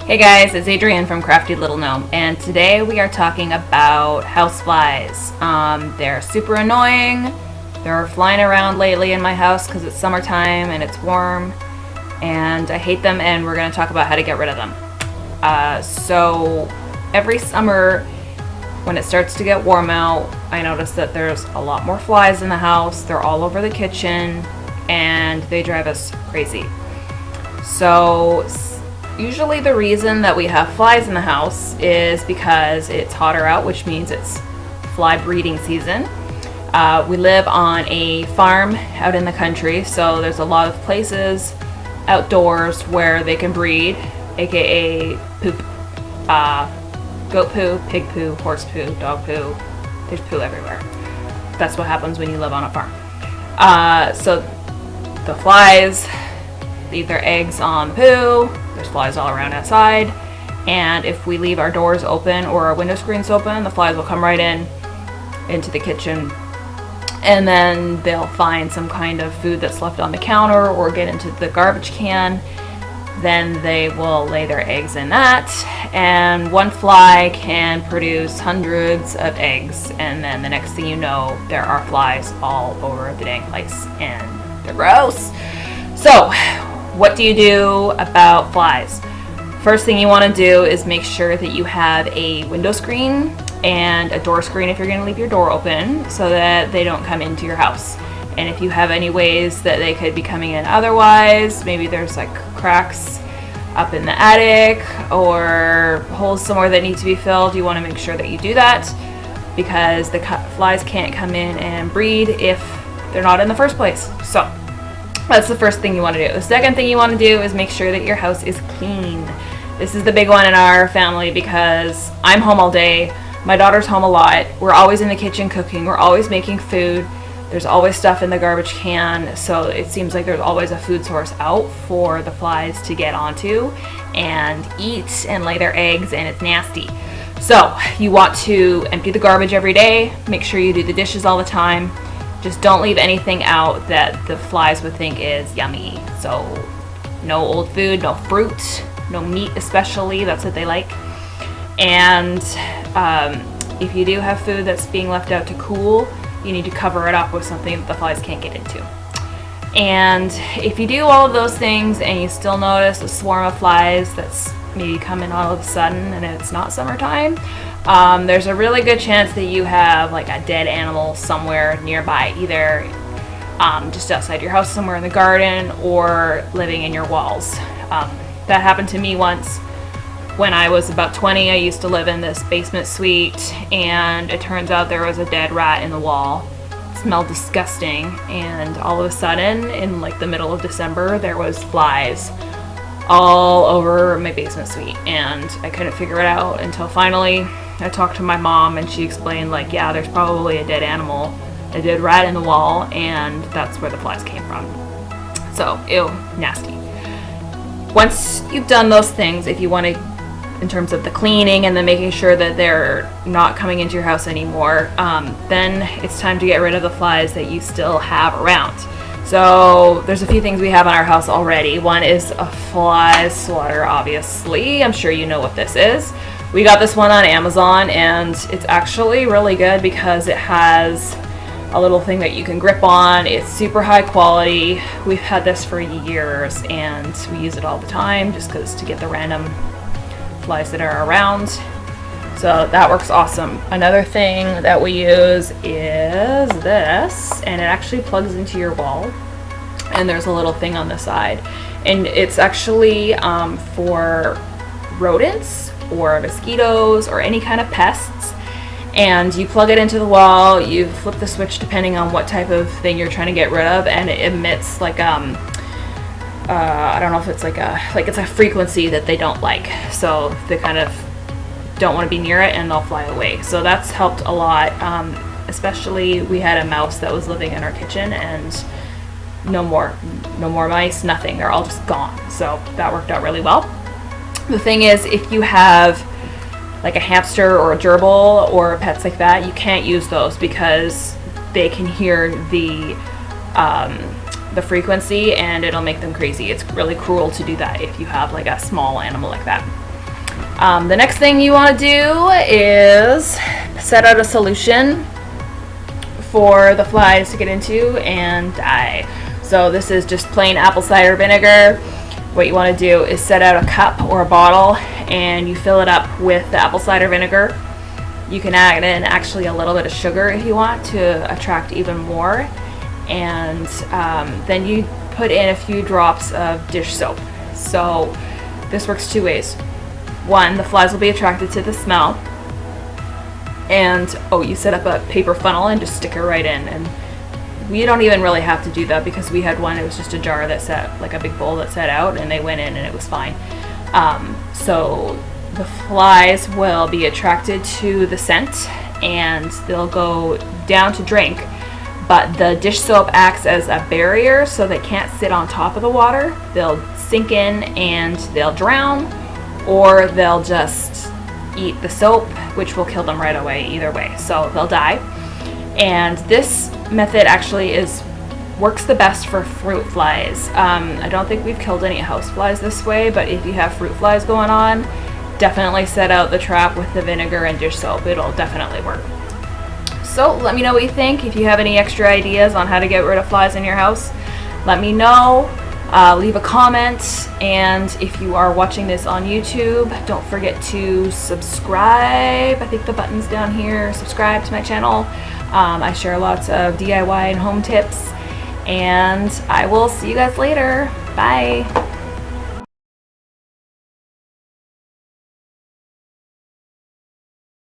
Hey guys, it's Adrienne from Crafty Little Gnome, and today we are talking about houseflies. They're super annoying. They're flying around lately in my house because it's summertime and it's warm, and I hate them, and we're going to talk about how to get rid of them. So every summer when it starts to get warm out, I notice that there's a lot more flies in the house. They're all over the kitchen and they drive us crazy. So usually the reason that we have flies in the house is because it's hotter out, which means it's fly breeding season. We live on a farm out in the country, so there's a lot of places outdoors where they can breed, aka poop. Goat poo, pig poo, horse poo, dog poo. There's poo everywhere. That's what happens when you live on a farm. So the flies leave their eggs on poo. There's flies all around outside, and if we leave our doors open or our window screens open, the flies will come right into the kitchen, and then they'll find some kind of food that's left on the counter or get into the garbage can. Then they will lay their eggs in that, and one fly can produce hundreds of eggs, and then the next thing you know, there are flies all over the dang place, and they're gross. So what do you do about flies? First thing you want to do is make sure that you have a window screen and a door screen if you're going to leave your door open, so that they don't come into your house. And if you have any ways that they could be coming in otherwise, maybe there's like cracks up in the attic or holes somewhere that need to be filled, you want to make sure that you do that, because the flies can't come in and breed if they're not in the first place. So that's the first thing you want to do. The second thing you want to do is make sure that your house is clean. This is the big one in our family because I'm home all day. My daughter's home a lot. We're always in the kitchen cooking. We're always making food. There's always stuff in the garbage can. So it seems like there's always a food source out for the flies to get onto and eat and lay their eggs, and it's nasty. So you want to empty the garbage every day. Make sure you do the dishes all the time. Just don't leave anything out that the flies would think is yummy. So no old food, no fruit, no meat especially, that's what they like. And if you do have food that's being left out to cool, you need to cover it up with something that the flies can't get into. And if you do all of those things and you still notice a swarm of flies that's maybe coming all of a sudden and it's not summertime, there's a really good chance that you have like a dead animal somewhere nearby, either just outside your house somewhere in the garden or living in your walls. That happened to me once when I was about 20. I used to live in this basement suite, and it turns out there was a dead rat in the wall. It smelled disgusting, and all of a sudden in like the middle of December there was flies all over my basement suite, and I couldn't figure it out until finally I talked to my mom, and she explained, like, yeah, there's probably a dead animal, a dead rat in the wall, and that's where the flies came from. So, ew, nasty. Once you've done those things, if you want to, in terms of the cleaning and then making sure that they're not coming into your house anymore, then it's time to get rid of the flies that you still have around. So there's a few things we have in our house already. One is a fly swatter, obviously. I'm sure you know what this is. We got this one on Amazon, and it's actually really good because it has a little thing that you can grip on. It's super high quality. We've had this for years, and we use it all the time just because to get the random flies that are around. So that works awesome. Another thing that we use is this, and it actually plugs into your wall, and there's a little thing on the side, and it's actually for rodents or mosquitoes or any kind of pests. And you plug it into the wall, you flip the switch depending on what type of thing you're trying to get rid of, and it emits like I don't know if it's it's a frequency that they don't like, so they kind of don't want to be near it and they'll fly away. So that's helped a lot. Especially we had a mouse that was living in our kitchen, and no more mice, nothing. They're all just gone. So that worked out really well. The thing is, if you have like a hamster or a gerbil or pets like that, you can't use those because they can hear the frequency and it'll make them crazy. It's really cruel to do that if you have like a small animal like that. The next thing you want to do is set out a solution for the flies to get into and die. So this is just plain apple cider vinegar. What you want to do is set out a cup or a bottle and you fill it up with the apple cider vinegar. You can add in actually a little bit of sugar if you want to attract even more. And then you put in a few drops of dish soap. So this works two ways. One, the flies will be attracted to the smell. And you set up a paper funnel and just stick it right in. And we don't even really have to do that because we had one, it was just a jar that set, like a big bowl that set out, and they went in and it was fine. So the flies will be attracted to the scent and they'll go down to drink, but the dish soap acts as a barrier so they can't sit on top of the water. They'll sink in and they'll drown, or they'll just eat the soap, which will kill them right away either way, so they'll die. And this method actually works the best for fruit flies. I don't think we've killed any house flies this way, but if you have fruit flies going on, definitely set out the trap with the vinegar and dish soap. It'll definitely work. So let me know what you think. If you have any extra ideas on how to get rid of flies in your house, let me know. Leave a comment, and if you are watching this on YouTube, don't forget to subscribe. I think the button's down here. Subscribe to my channel. I share lots of DIY and home tips, and I will see you guys later. Bye.